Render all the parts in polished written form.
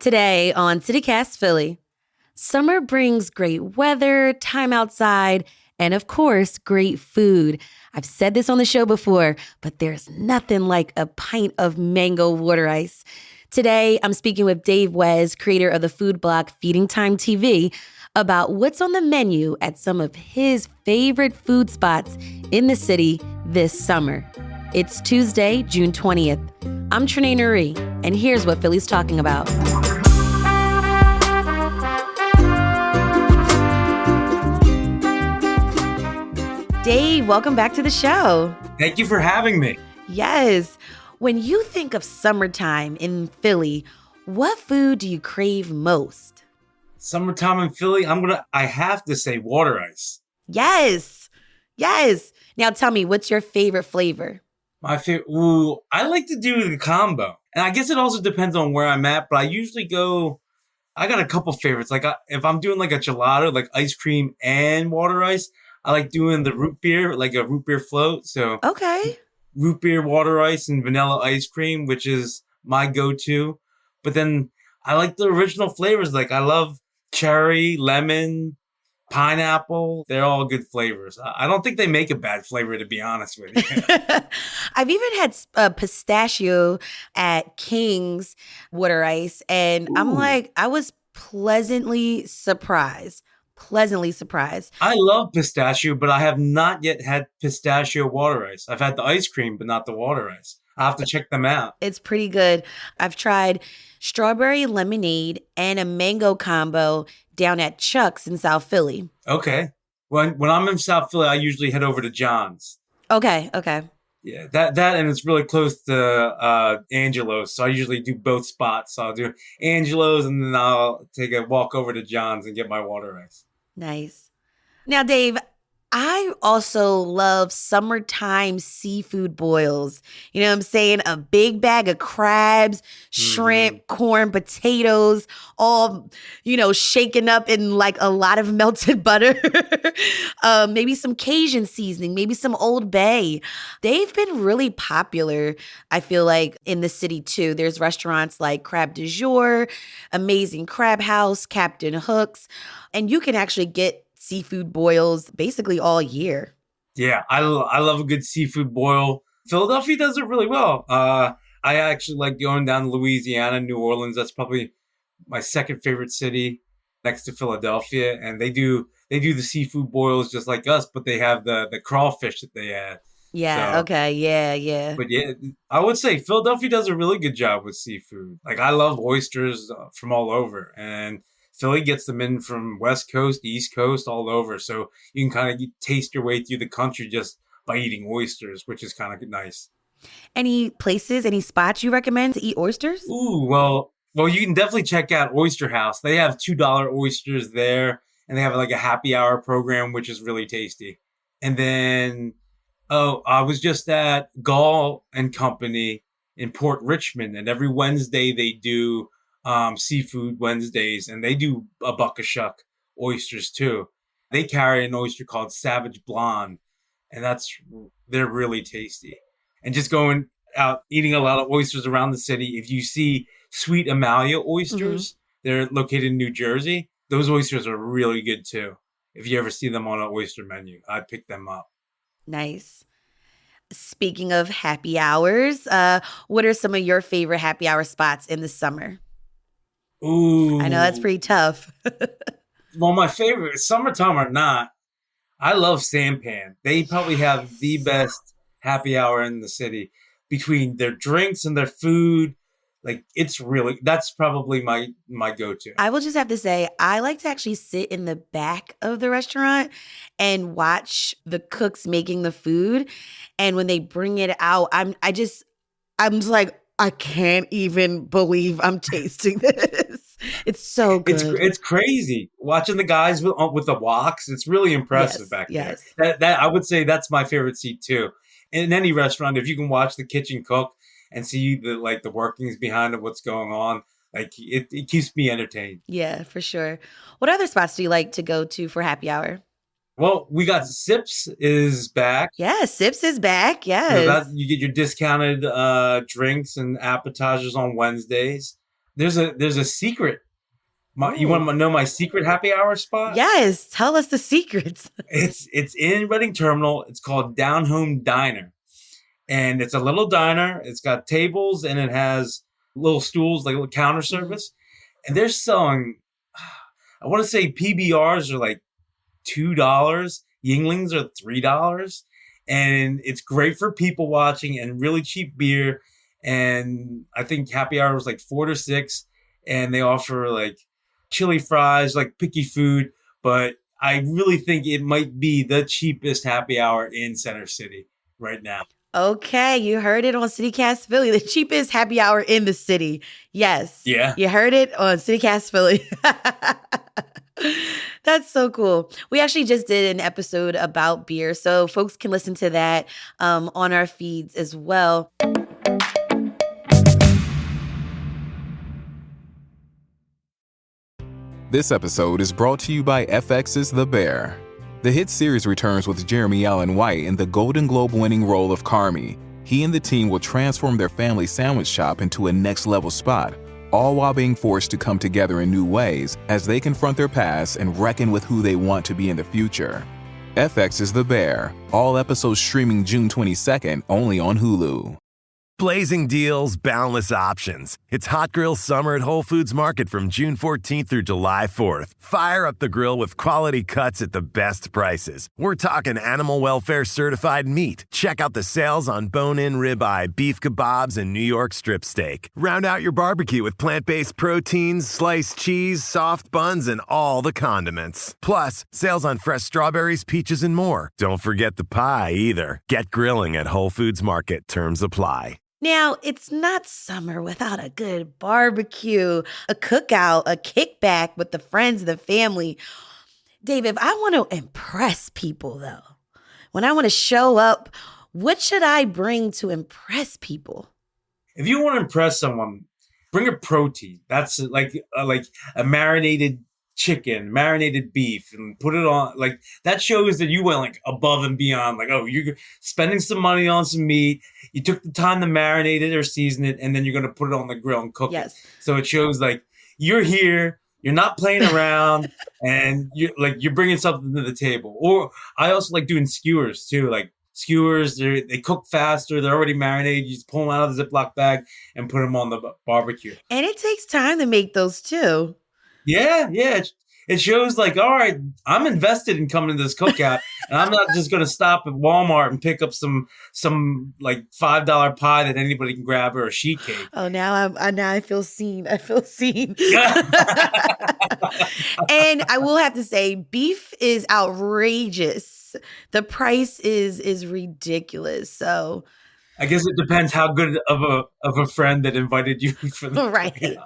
Today on CityCast Philly, summer brings great weather, time outside, and of course, great food. I've said this on the show before, but there's nothing like a pint of mango water ice. Today, I'm speaking with Dave Wes, creator of the food blog Feeding Time TV, about what's on the menu at some of his favorite food spots in the city this summer. It's Tuesday, June 20th. I'm Trenae Nuri, and here's what Philly's talking about. Dave, welcome back to the show. Thank you for having me. Yes. When you think of summertime in Philly, what food do you crave most? Summertime in Philly, I have to say water ice. Yes. Now tell me, what's your favorite flavor? My favorite, I like to do the combo. And I guess it also depends on where I'm at, but I usually I got a couple favorites. If I'm doing like a gelato, like ice cream and water ice, I like doing the root beer, like a root beer float. So Okay. root beer, water ice, and vanilla ice cream, which is my go-to. But then I like the original flavors. Like I love cherry, lemon, pineapple. They're all good flavors. I don't think they make a bad flavor, to be honest with you. I've even had pistachio at King's water ice, and I was pleasantly surprised. I love pistachio, but I have not yet had pistachio water ice. I've had the ice cream, but not the water ice. I'll have to check them out. It's pretty good. I've tried strawberry lemonade and a mango combo down at Chuck's in South Philly. Okay. When I'm in South Philly, I usually head over to John's. Okay. Yeah, that and it's really close to Angelo's, so I usually do both spots. So I'll do Angelo's, and then I'll take a walk over to John's and get my water ice. Nice. Now, Dave, I also love summertime seafood boils. You know what I'm saying? A big bag of crabs, shrimp, corn, potatoes, all, shaken up in like a lot of melted butter. Maybe some Cajun seasoning, maybe some Old Bay. They've been really popular, I feel like, in the city too. There's restaurants like Crab du Jour, Amazing Crab House, Captain Hook's, and you can actually get seafood boils basically all year. Yeah, I love a good seafood boil. Philadelphia does it really well. I actually like going down to Louisiana, New Orleans. That's probably my second favorite city next to Philadelphia. And they do the seafood boils just like us, but they have the crawfish that they add. Yeah, okay, yeah. But yeah, I would say Philadelphia does a really good job with seafood. Like I love oysters from all over, and Philly gets them in from West Coast, East Coast, all over. So you can kind of taste your way through the country just by eating oysters, which is kind of nice. Any spots you recommend to eat oysters? Ooh, well, you can definitely check out Oyster House. They have $2 oysters there, and they have like a happy hour program, which is really tasty. And then, I was just at Gall and Company in Port Richmond, and every Wednesday they do Seafood Wednesdays, and they do a buck a shuck oysters too. They carry an oyster called Savage Blonde, and they're really tasty. And just going out eating a lot of oysters around the city, if you see Sweet Amalia oysters, they're located in New Jersey. Those oysters are really good too. If you ever see them on an oyster menu, I'd pick them up. Nice. Speaking of happy hours, what are some of your favorite happy hour spots in the summer? Ooh. I know that's pretty tough. Well, my favorite, summertime or not, I love Sampan. They probably have the best happy hour in the city between their drinks and their food. Like that's probably my go-to. I will just have to say, I like to actually sit in the back of the restaurant and watch the cooks making the food. And when they bring it out, I'm just like, I can't even believe I'm tasting this. It's so good. It's crazy watching the guys with the woks. It's really impressive back there. That I would say that's my favorite seat too. In any restaurant, if you can watch the kitchen cook and see the workings behind it, what's going on, like it keeps me entertained. Yeah, for sure. What other spots do you like to go to for happy hour? Well, we got Sips is back. Yeah, Sips is back. Yes. You get your discounted drinks and appetizers on Wednesdays. there's a secret. You Ooh. want to know my secret happy hour spot? Yes, tell us the secrets. It's in Reading Terminal. It's called Down Home Diner, and it's a little diner. It's got tables and it has little stools, like a little counter Mhm. service. And they're selling, I want to say PBRs are like $2, Yinglings are $3, and it's great for people watching and really cheap beer. And I think happy hour was like 4 to 6, and they offer like chili fries, like picky food. But I really think it might be the cheapest happy hour in Center City right now. Okay, you heard it on CityCast Philly, the cheapest happy hour in the city. Yes, Yeah. you heard it on CityCast Philly. That's so cool. We actually just did an episode about beer, so folks can listen to that on our feeds as well. This episode is brought to you by FX's The Bear. The hit series returns with Jeremy Allen White in the Golden Globe-winning role of Carmy. He and the team will transform their family sandwich shop into a next-level spot, all while being forced to come together in new ways as they confront their past and reckon with who they want to be in the future. FX is The Bear. All episodes streaming June 22nd, only on Hulu. Blazing deals, boundless options. It's Hot Grill Summer at Whole Foods Market from June 14th through July 4th. Fire up the grill with quality cuts at the best prices. We're talking animal welfare certified meat. Check out the sales on bone-in ribeye, beef kebabs, and New York strip steak. Round out your barbecue with plant-based proteins, sliced cheese, soft buns, and all the condiments. Plus, sales on fresh strawberries, peaches, and more. Don't forget the pie either. Get grilling at Whole Foods Market. Terms apply. Now, it's not summer without a good barbecue, a cookout, a kickback with the friends and the family. Dave, if I want to impress people, though, when I want to show up, what should I bring to impress people? If you want to impress someone, bring a protein. That's like a marinated chicken, marinated beef, and put it on. Like that shows that you went like above and beyond. Like, oh, you're spending some money on some meat. You took the time to marinate it or season it, and then you're gonna put it on the grill and cook it. So it shows like you're here. You're not playing around, and you're bringing something to the table. Or I also like doing skewers too. Like skewers, they cook faster. They're already marinated. You just pull them out of the Ziploc bag and put them on the barbecue. And it takes time to make those too. Yeah. It shows like, all right, I'm invested in coming to this cookout, and I'm not just going to stop at Walmart and pick up some like $5 pie that anybody can grab or a sheet cake. Oh, now I feel seen. I feel seen. And I will have to say, beef is outrageous. The price is ridiculous. So I guess it depends how good of a friend that invited you for the right.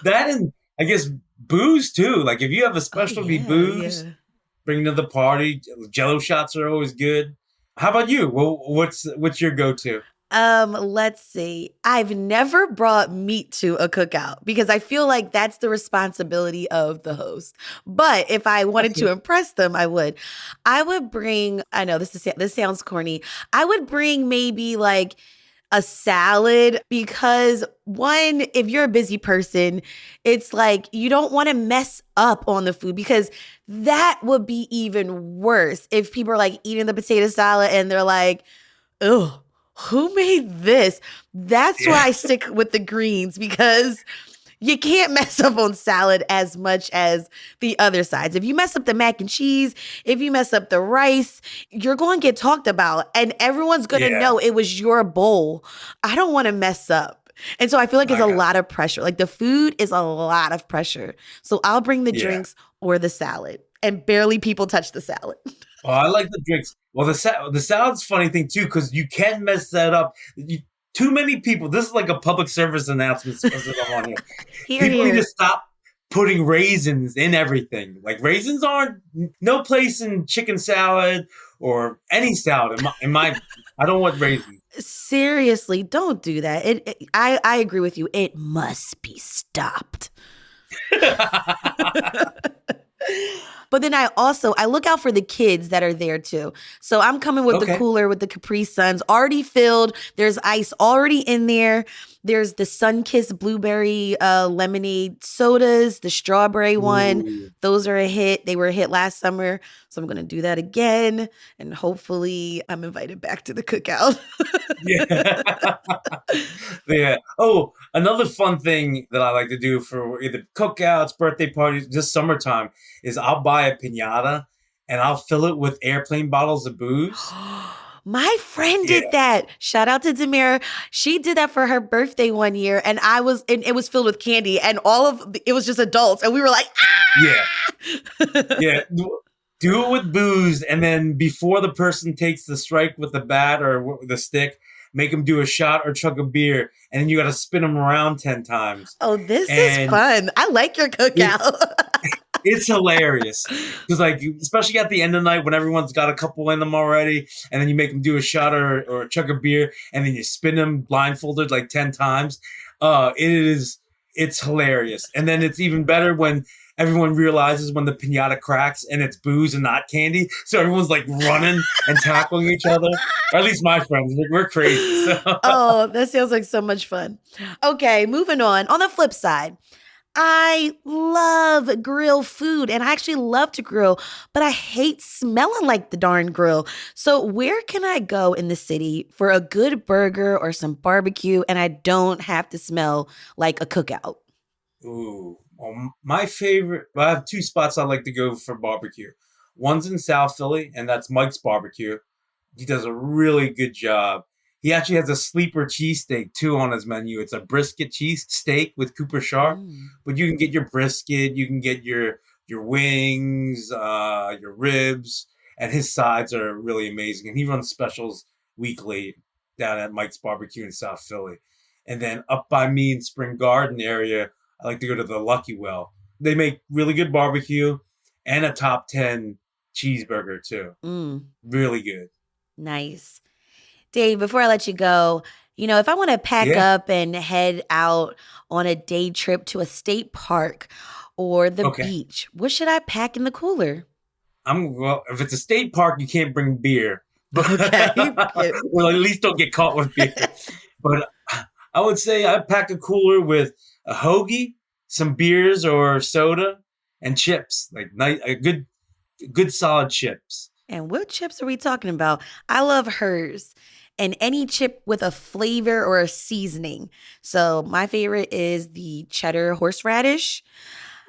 That, and I guess booze too. Like if you have a specialty booze, bring to the party. Jello shots are always good. How about you? Well, what's your go-to? Let's see. I've never brought meat to a cookout because I feel like that's the responsibility of the host. But if I wanted to impress them, I would. I would bring, I know this sounds corny. I would bring maybe like a salad because one, if you're a busy person, it's like you don't want to mess up on the food because that would be even worse if people are like eating the potato salad and they're like, oh, who made this? That's why I stick with the greens because you can't mess up on salad as much as the other sides. If you mess up the mac and cheese, if you mess up the rice, you're going to get talked about and everyone's going to know it was your bowl. I don't want to mess up. And so I feel like it's a lot of pressure. Like the food is a lot of pressure. So I'll bring the drinks or the salad and barely people touch the salad. Oh, I like the drinks. Well, the salad's a funny thing too because you can't mess that up. Too many people. This is like a public service announcement. I'm on here. People need to stop putting raisins in everything. Like raisins aren't no place in chicken salad or any salad. I don't want raisins. Seriously, don't do that. I agree with you. It must be stopped. But then I look out for the kids that are there too. So I'm coming with the cooler with the Capri Suns already filled. There's ice already in there. There's the Sunkist blueberry lemonade sodas, the strawberry one. Ooh. Those are a hit. They were a hit last summer. So I'm going to do that again. And hopefully I'm invited back to the cookout. Yeah. Yeah. Oh, another fun thing that I like to do for either cookouts, birthday parties, just summertime, is I'll buy a piñata and I'll fill it with airplane bottles of booze. My friend did that. Shout out to Demira. She did that for her birthday one year, and it was filled with candy, and it was just adults, and we were like, ah! Yeah. Yeah. Do it with booze, and then before the person takes the strike with the bat or the stick, make them do a shot or chug a beer, and then you got to spin them around 10 times. Oh, this is fun. I like your cookout. It's hilarious because, like, especially at the end of the night when everyone's got a couple in them already, and then you make them do a shot or chug a beer, and then you spin them blindfolded like 10 times. It's hilarious, and then it's even better when everyone realizes when the piñata cracks and it's booze and not candy, so everyone's like running and tackling each other. Or at least my friends, we're crazy. So. Oh, that sounds like so much fun. Okay, moving on. On the flip side, I love grill food, and I actually love to grill, but I hate smelling like the darn grill. So where can I go in the city for a good burger or some barbecue and I don't have to smell like a cookout? Ooh, well, my favorite, I have two spots I like to go for barbecue. One's in South Philly, and that's Mike's Barbecue. He does a really good job. He actually has a sleeper cheesesteak, too, on his menu. It's a brisket cheese steak with Cooper Sharp. But you can get your brisket, you can get your wings, your ribs, and his sides are really amazing. And he runs specials weekly down at Mike's Barbecue in South Philly. And then up by me in Spring Garden area, I like to go to the Lucky Well. They make really good barbecue and a top 10 cheeseburger, too. Really good. Nice. Dave, before I let you go, if I want to pack up and head out on a day trip to a state park or the beach, what should I pack in the cooler? Well, if it's a state park, you can't bring beer. But, Okay. well, at least don't get caught with beer. But I would say I'd pack a cooler with a hoagie, some beers or soda, and chips. Like a good solid chips. And what chips are we talking about? I love hers. And any chip with a flavor or a seasoning. So my favorite is the cheddar horseradish.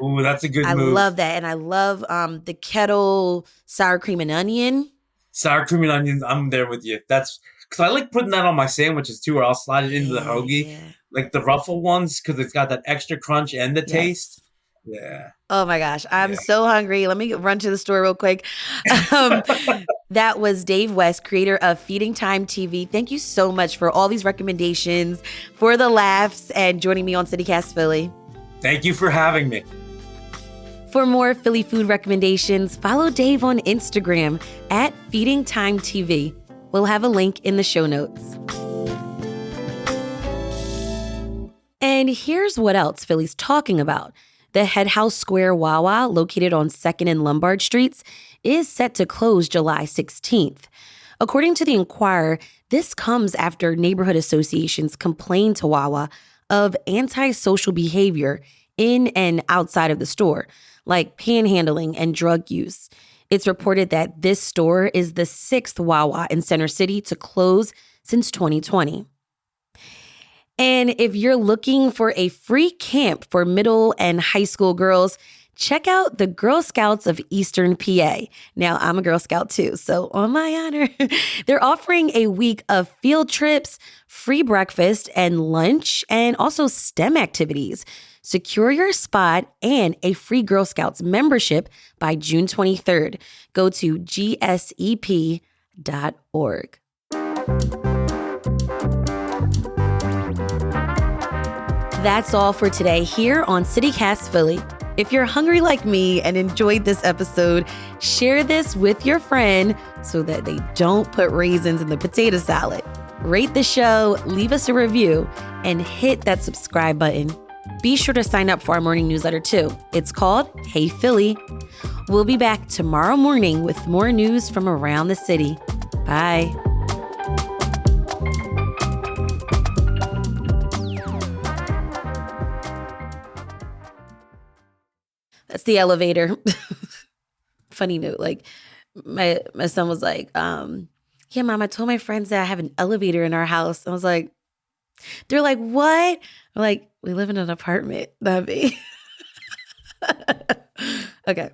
Ooh, that's a good I move. love that. And I love the kettle sour cream and onion. Sour cream and onions, I'm there with you. That's because I like putting that on my sandwiches too, or I'll slide it into the hoagie. Yeah. Like the ruffle ones, because it's got that extra crunch and the taste. Yeah. Oh my gosh, I'm so hungry. Let me run to the store real quick. That was Dave West, creator of Feeding Time TV. Thank you so much for all these recommendations, for the laughs, and joining me on CityCast Philly. Thank you for having me. For more Philly food recommendations, follow Dave on Instagram at Feeding Time TV. We'll have a link in the show notes. And here's what else Philly's talking about. The Head House Square Wawa, located on 2nd and Lombard Streets, is set to close July 16th. According to the Inquirer, this comes after neighborhood associations complained to Wawa of antisocial behavior in and outside of the store, like panhandling and drug use. It's reported that this store is the 6th Wawa in Center City to close since 2020. And if you're looking for a free camp for middle and high school girls, check out the Girl Scouts of Eastern PA. Now, I'm a Girl Scout too, so on my honor. They're offering a week of field trips, free breakfast and lunch, and also STEM activities. Secure your spot and a free Girl Scouts membership by June 23rd. Go to gsep.org. That's all for today here on CityCast Philly. If you're hungry like me and enjoyed this episode, share this with your friend so that they don't put raisins in the potato salad. Rate the show, leave us a review, and hit that subscribe button. Be sure to sign up for our morning newsletter too. It's called Hey Philly. We'll be back tomorrow morning with more news from around the city. Bye. It's the elevator. Funny note, like my son was like, yeah, Mom, I told my friends that I have an elevator in our house. I was like, they're like, what? I'm like, we live in an apartment, Nubby. Okay.